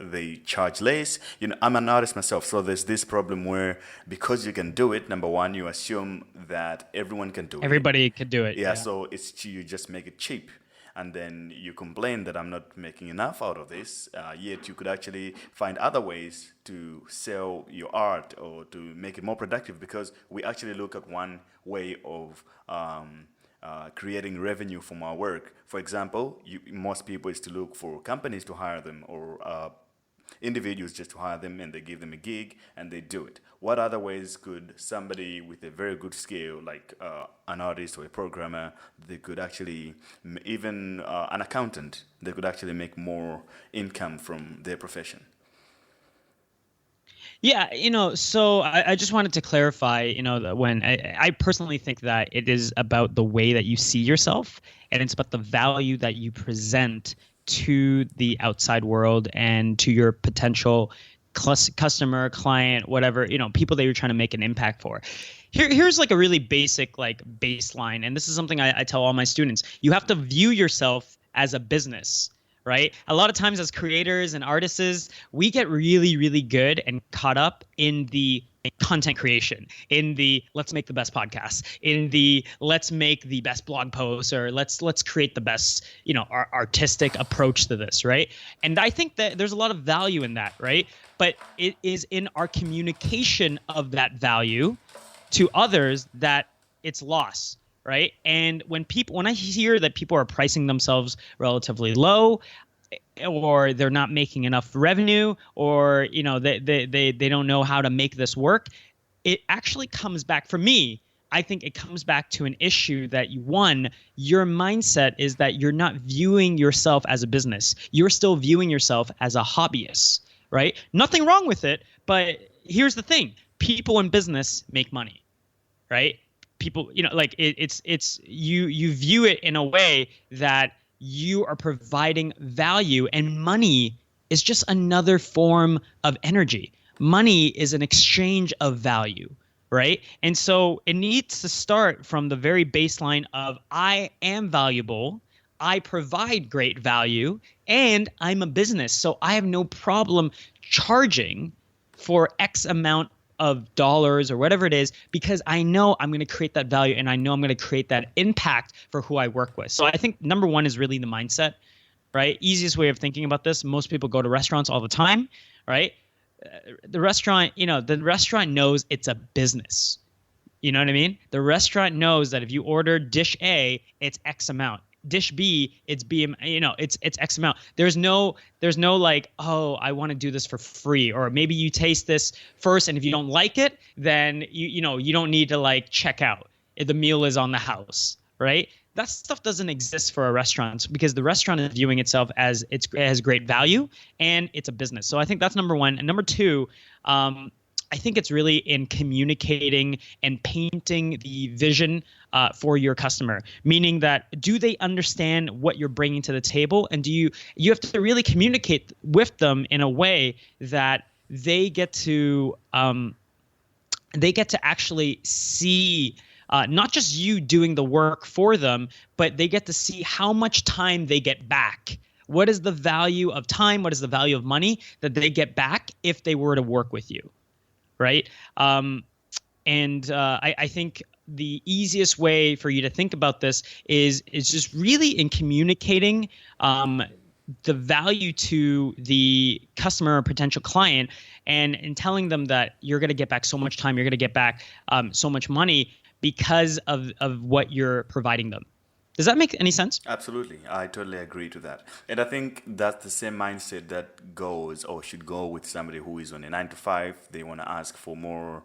they charge less. You know, I'm an artist myself, so there's this problem where because you can do it, number one, you assume that everyone can do it.
Everybody could do it.
Yeah, so you just make it cheap. And then you complain that I'm not making enough out of this, yet you could actually find other ways to sell your art or to make it more productive, because we actually look at one way of creating revenue from our work. For example, most people is to look for companies to hire them, or individuals just to hire them, and they give them a gig and they do it. What other ways could somebody with a very good skill, like an artist or a programmer, they could actually, even an accountant, they could actually make more income from their profession?
Yeah, so I just wanted to clarify, that when I personally think that it is about the way that you see yourself, and it's about the value that you present to the outside world and to your potential customer, client, whatever, people that you're trying to make an impact for. Here's like a really basic like baseline, and this is something I tell all my students. You have to view yourself as a business. Right? A lot of times as creators and artists, we get really, really good and caught up in the content creation, in the let's make the best podcast, in the let's make the best blog posts, or let's create the best, artistic approach to this, right? And I think that there's a lot of value in that, right? But it is in our communication of that value to others that it's lost. Right. And when I hear that people are pricing themselves relatively low, or they're not making enough revenue, or, they don't know how to make this work, it actually comes back, for me, I think it comes back to an issue that your mindset is that you're not viewing yourself as a business. You're still viewing yourself as a hobbyist, right? Nothing wrong with it. But here's the thing. People in business make money, right? People, like it's you view it in a way that you are providing value, and money is just another form of energy. Money is an exchange of value, right? And so it needs to start from the very baseline of I am valuable, I provide great value, and I'm a business. So I have no problem charging for X amount of dollars or whatever it is, because I know I'm going to create that value, and I know I'm going to create that impact for who I work with. So I think number one is really the mindset, right? Easiest way of thinking about this. Most people go to restaurants all the time, right? The restaurant knows it's a business. You know what I mean? The restaurant knows that if you order dish A, it's X amount. Dish B, it's B, it's X amount. There's no like, oh, I want to do this for free, or maybe you taste this first, and if you don't like it, then you don't need to like check out. The meal is on the house, right? That stuff doesn't exist for a restaurant, because the restaurant is viewing itself as it has great value, and it's a business. So I think that's number one. And number two, I think it's really in communicating and painting the vision for your customer, meaning that do they understand what you're bringing to the table, and you have to really communicate with them in a way that they get to actually see not just you doing the work for them, but they get to see how much time they get back. What is the value of time? What is the value of money that they get back if they were to work with you? Right. I think the easiest way for you to think about this is just really in communicating the value to the customer or potential client, and in telling them that you're going to get back so much time, you're going to get back so much money because of what you're providing them. Does that make any sense?
Absolutely, I totally agree to that. And I think that's the same mindset that goes or should go with somebody who is on a 9 to 5. They want to ask for more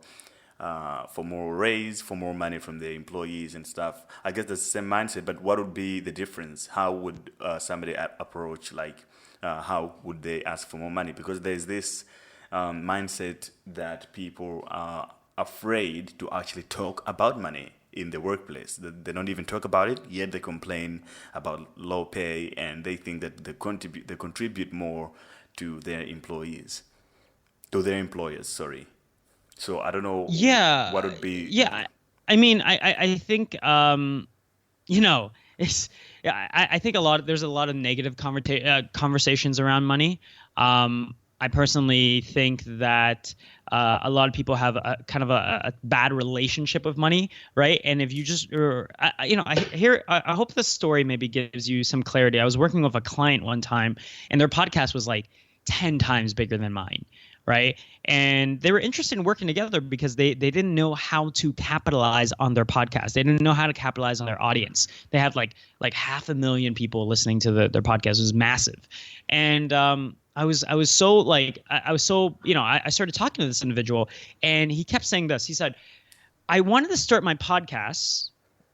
raise, for more money from their employees and stuff. I guess that's the same mindset, but what would be the difference? How would somebody approach, like, how would they ask for more money? Because there's this mindset that people are afraid to actually talk about money in the workplace. They don't even talk about it, yet they complain about low pay, and they think that they contribute more to their employees, to their employers, sorry. So I don't know what would be.
Yeah. I mean, I think, it's, I think there's a lot of negative conversations around money. I personally think that a lot of people have a kind of a bad relationship with money, right? And if you just, I hope this story maybe gives you some clarity. I was working with a client one time, and their podcast was like 10 times bigger than mine, right? And they were interested in working together because they didn't know how to capitalize on their podcast. They didn't know how to capitalize on their audience. They had like 500,000 people listening to their podcast. It was massive. And I was so I started talking to this individual, and he kept saying this. He said, I wanted to start my podcast.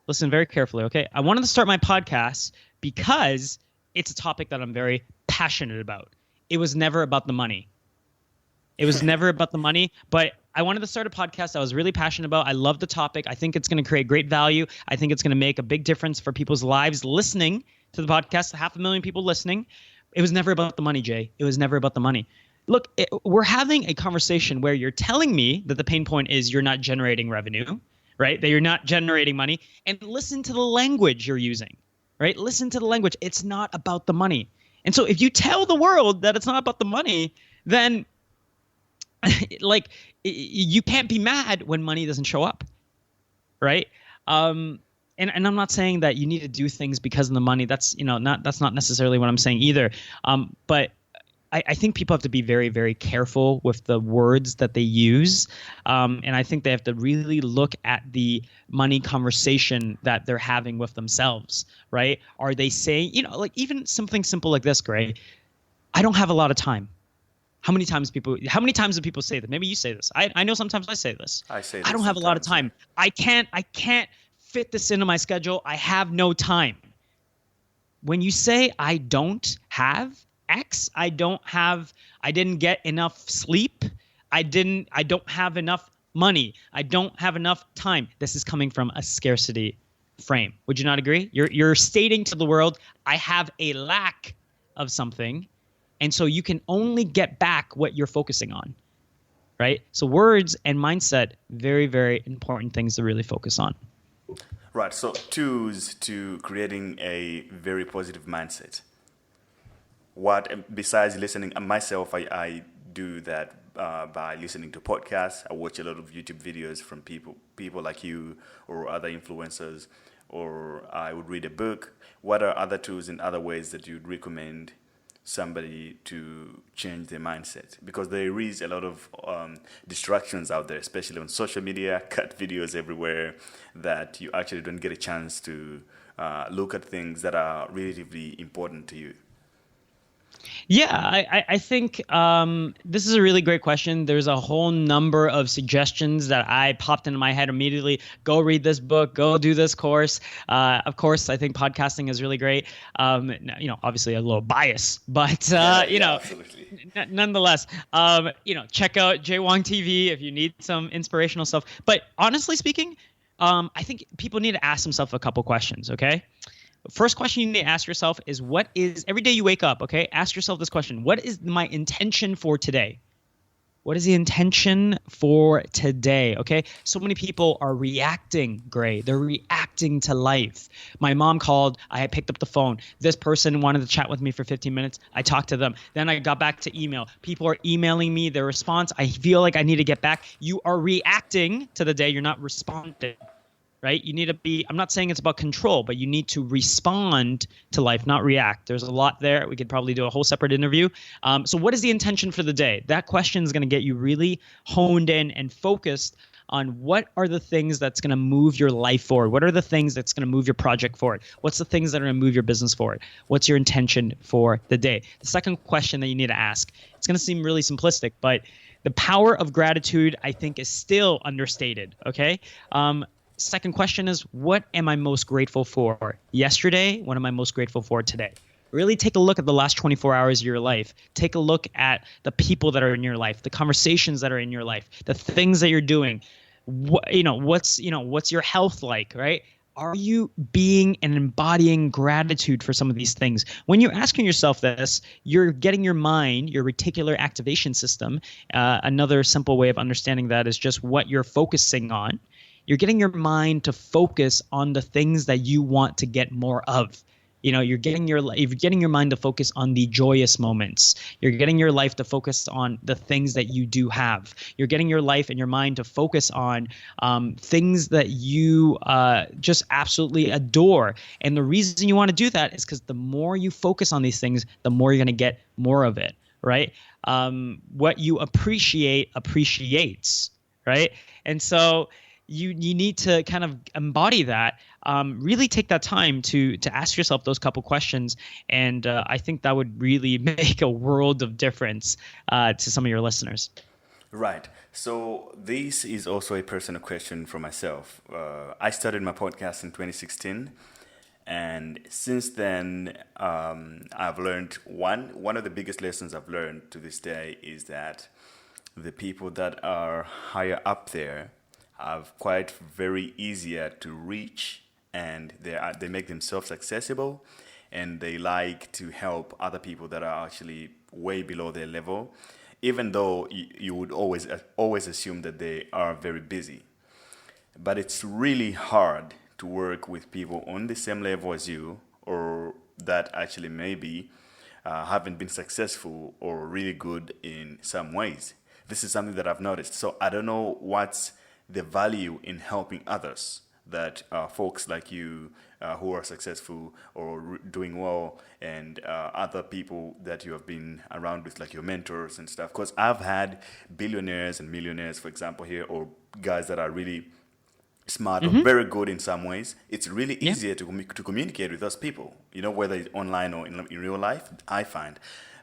Listen very carefully, okay? I wanted to start my podcast because it's a topic that I'm very passionate about. It was never about the money. It was never about the money, but I wanted to start a podcast I was really passionate about. I love the topic. I think it's going to create great value. I think it's going to make a big difference for people's lives listening to the podcast, 500,000 people listening. It was never about the money, Jay. It was never about the money. Look, we're having a conversation where you're telling me that the pain point is you're not generating revenue, right? That you're not generating money. And listen to the language you're using, right? Listen to the language. It's not about the money. And so if you tell the world that it's not about the money, then like you can't be mad when money doesn't show up, right? And I'm not saying that you need to do things because of the money. That's not necessarily what I'm saying either. But I think people have to be very, very careful with the words that they use. And I think they have to really look at the money conversation that they're having with themselves, right? Are they saying, like even something simple like this, Gray, I don't have a lot of time. How many times do people say that? Maybe you say this. I know sometimes I say this.
I say this
I don't have a lot of time. I can't fit this into my schedule. I have no time. When you say I don't have X, I didn't get enough sleep. I don't have enough money. I don't have enough time. This is coming from a scarcity frame. Would you not agree? You're stating to the world, I have a lack of something. And so you can only get back what you're focusing on, right? So words and mindset, very, very important things to really focus on.
Right. So tools to creating a very positive mindset. What, besides listening, myself, I do that by listening to podcasts. I watch a lot of YouTube videos from people like you or other influencers, or I would read a book. What are other tools and other ways that you'd recommend somebody to change their mindset? Because there is a lot of distractions out there, especially on social media, cut videos everywhere, that you actually don't get a chance to look at things that are relatively important to you.
Yeah, I think this is a really great question. There's a whole number of suggestions that I popped into my head immediately. Go read this book. Go do this course. Of course, I think podcasting is really great. Obviously a little bias, but nonetheless, check out Jay Wong TV if you need some inspirational stuff. But honestly speaking, I think people need to ask themselves a couple questions. Okay. First question you need to ask yourself is every day you wake up, okay? Ask yourself this question. What is my intention for today? What is the intention for today, okay? So many people are reacting, Gray. They're reacting to life. My mom called. I picked up the phone. This person wanted to chat with me for 15 minutes. I talked to them. Then I got back to email. People are emailing me their response. I feel like I need to get back. You are reacting to the day. You're not responding. Right? You need to be, I'm not saying it's about control, but you need to respond to life, not react. There's a lot there. We could probably do a whole separate interview. So what is the intention for the day? That question is going to get you really honed in and focused on what are the things that's going to move your life forward. What are the things that's going to move your project forward? What's the things that are going to move your business forward? What's your intention for the day? The second question that you need to ask, it's going to seem really simplistic, but the power of gratitude, I think, is still understated. Okay. Second question is, what am I most grateful for yesterday? What am I most grateful for today? Really take a look at the last 24 hours of your life. Take a look at the people that are in your life, the conversations that are in your life, the things that you're doing. What's your health like, right? Are you being and embodying gratitude for some of these things? When you're asking yourself this, you're getting your mind, your reticular activation system. Another simple way of understanding that is just what you're focusing on. You're getting your mind to focus on the things that you want to get more of. You're getting your mind to focus on the joyous moments. You're getting your life to focus on the things that you do have. You're getting your life and your mind to focus on things that you just absolutely adore. And the reason you want to do that is because the more you focus on these things, the more you're going to get more of it, right? What you appreciate appreciates, right? And so you need to kind of embody that. Really take that time to ask yourself those couple questions, and I think that would really make a world of difference to some of your listeners.
Right. So this is also a personal question for myself. I started my podcast in 2016, and since then, I've learned one of the biggest lessons I've learned to this day is that the people that are higher up there are quite very easier to reach, and they make themselves accessible, and they like to help other people that are actually way below their level, even though you would always assume that they are very busy. But it's really hard to work with people on the same level as you, or that actually maybe haven't been successful or really good in some ways. This is something that I've noticed. So I don't know what's the value in helping others that folks like you who are successful or doing well, and other people that you have been around with, like your mentors and stuff. Because I've had billionaires and millionaires, for example, here, or guys that are really smart or very good in some ways. It's really easier to communicate with those people, whether it's online or in real life, I find.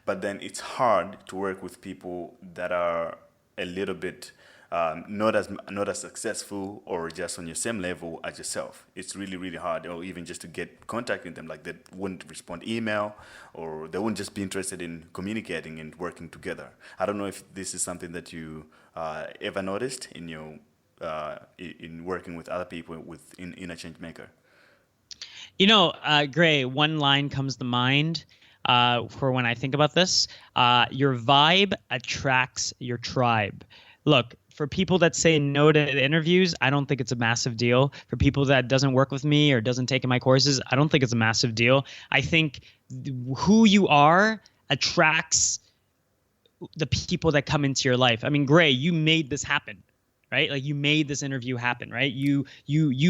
But then it's hard to work with people that are a little bit not as successful or just on your same level as yourself. It's really, really hard, or even just to get contact with them. Like, they wouldn't respond email, or they wouldn't just be interested in communicating and working together. I don't know if this is something that you ever noticed in your in working with other people in a change maker.
Gray, one line comes to mind for when I think about this. Your vibe attracts your tribe. Look, for people that say no to interviews, I don't think it's a massive deal. For people that doesn't work with me or doesn't take in my courses, I don't think it's a massive deal. I think who you are attracts the people that come into your life. I mean, Gray, you made this happen, right? Like, you made this interview happen, right? You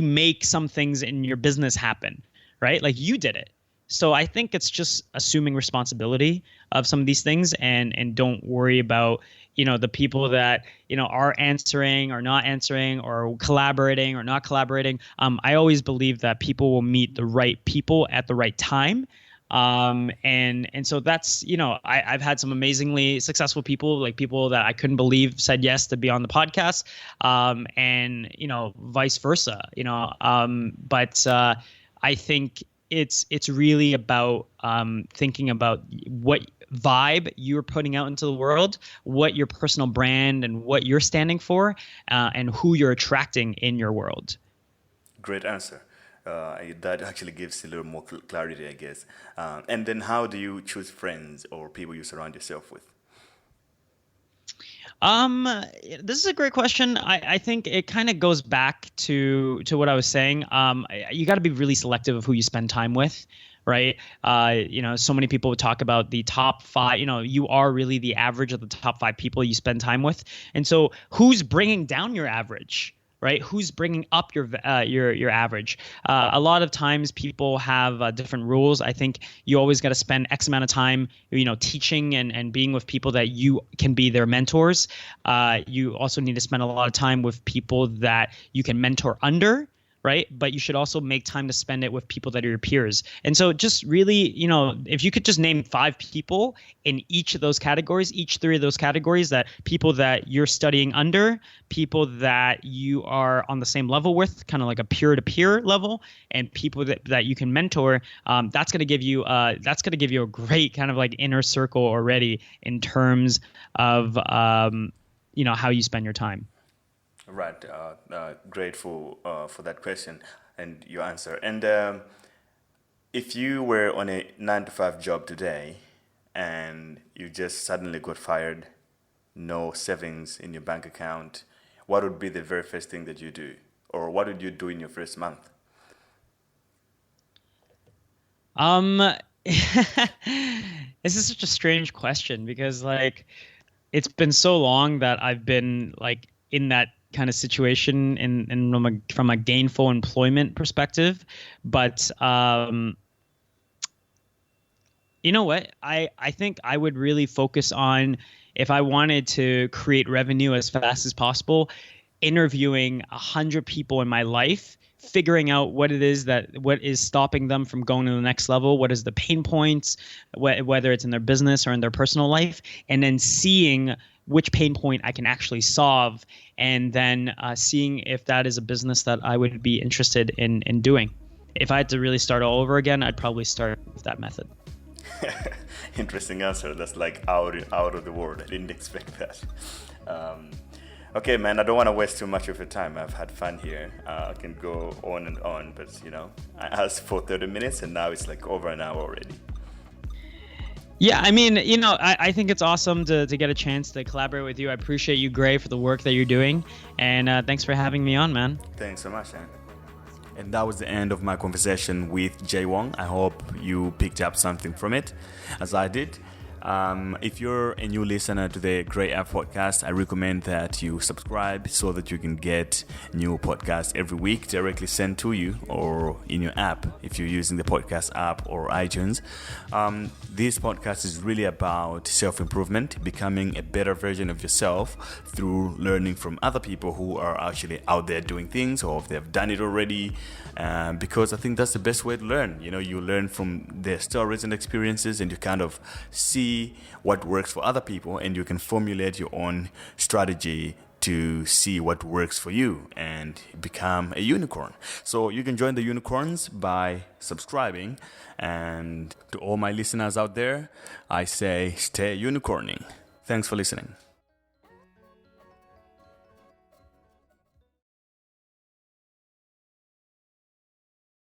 make some things in your business happen, right? Like, you did it. So I think it's just assuming responsibility of some of these things, and don't worry about, the people that, are answering or not answering, or collaborating or not collaborating. I always believe that people will meet the right people at the right time. And so that's, I've had some amazingly successful people, like people that I couldn't believe said yes to be on the podcast, and, vice versa, but I think it's really about thinking about what vibe you're putting out into the world, what your personal brand and what you're standing for, and who you're attracting in your world.
Great answer. That actually gives a little more clarity, I guess. And then how do you choose friends or people you surround yourself with?
This is a great question. I think it kind of goes back to what I was saying. You got to be really selective of who you spend time with, right? So many people would talk about the top 5. You are really the average of the top 5 people you spend time with. And so who's bringing down your average, right? Who's bringing up your average? A lot of times people have different rules. I think you always got to spend X amount of time, teaching and being with people that you can be their mentors. You also need to spend a lot of time with people that you can mentor under. Right. But you should also make time to spend it with people that are your peers. And so just really, if you could just name 5 people in each of those categories, each 3 of those categories, that people that you're studying under, people that you are on the same level with, kind of like a peer-to-peer level, and people that you can mentor, that's going to give you a great kind of like inner circle already in terms of, how you spend your time.
Right. Grateful for that question and your answer. And if you were on a 9-to-5 job today and you just suddenly got fired, no savings in your bank account, what would be the very first thing that you do? Or what would you do in your first month?
This is such a strange question because like it's been so long that I've been like in that kind of situation in from a gainful employment perspective. But you know what? I think I would really focus on, if I wanted to create revenue as fast as possible, interviewing 100 people in my life, figuring out what is stopping them from going to the next level, what is the pain points, whether it's in their business or in their personal life, and then seeing which pain point I can actually solve, and then seeing if that is a business that I would be interested in doing. If I had to really start all over again, I'd probably start with that method.
Interesting answer. That's like out of the world. I didn't expect that. Okay, man, I don't want to waste too much of your time. I've had fun here. I can go on and on, but I asked for 30 minutes and now it's like over an hour already.
Yeah, I mean, I think it's awesome to get a chance to collaborate with you. I appreciate you, Gray, for the work that you're doing. And thanks for having me on, man.
Thanks so much, man. And that was the end of my conversation with Jay Wong. I hope you picked up something from it, as I did. If you're a new listener to the Grey App podcast, I recommend that you subscribe so that you can get new podcasts every week directly sent to you or in your app if you're using the podcast app or iTunes. This podcast is really about self-improvement, becoming a better version of yourself through learning from other people who are actually out there doing things, or if they've done it already. Because I think that's the best way to learn. You learn from their stories and experiences, and you kind of see what works for other people, and you can formulate your own strategy to see what works for you and become a unicorn. So you can join the unicorns by subscribing. And to all my listeners out there, I say stay unicorning. Thanks for listening.